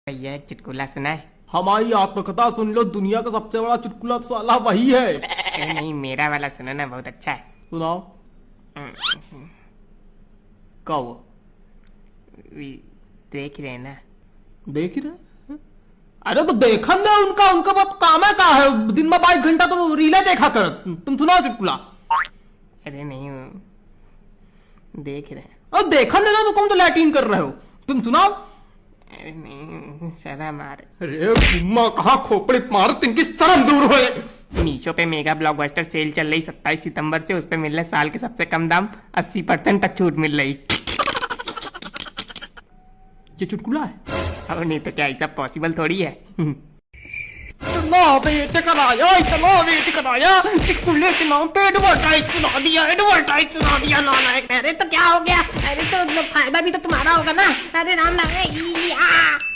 यह चुटकुला सुना है? हमारी आत्मकथा सुन लो, दुनिया का सबसे बड़ा चुटकुला साला वही है। अरे नहीं, मेरा वाला सुनो ना, बहुत अच्छा है। सुनाओ। क्या हुआ? देख रहे ना? देख रहे? अरे तो देखन दे उनका, उनका बात काम है, का है दिन में 22 घंटा तो रीले देखा कर। तुम सुनाओ चुटकुला। अरे नहीं, देख रहे। और देखन देना तो कौन तो लैटिन कर रहे हो, तुम सुनाओ। अरे नहीं, सदा मार। अरे गुम्मा कहाँ खोपड़ी मार, तिनकी शर्म दूर होए। मीशो पे मेगा ब्लॉकबस्टर सेल चल रही 27 सितंबर से। उस पे मिल रहा है साल के सबसे कम दाम, 80% तक छूट मिल रही। ये चुटकुला है? अब नहीं तो क्या ऐसा पॉसिबल थोड़ी है। चलो बेटे कराया, चलो बेटे कराया, चुटकुले के नाम पे एडवर्टाइज सुना दिया, एडवर्टाइज सुना दिया नालायक। अरे तो क्या हो गया? अरे तो फायदा भी तो तुम्हारा होगा ना। अरे राम नारायण।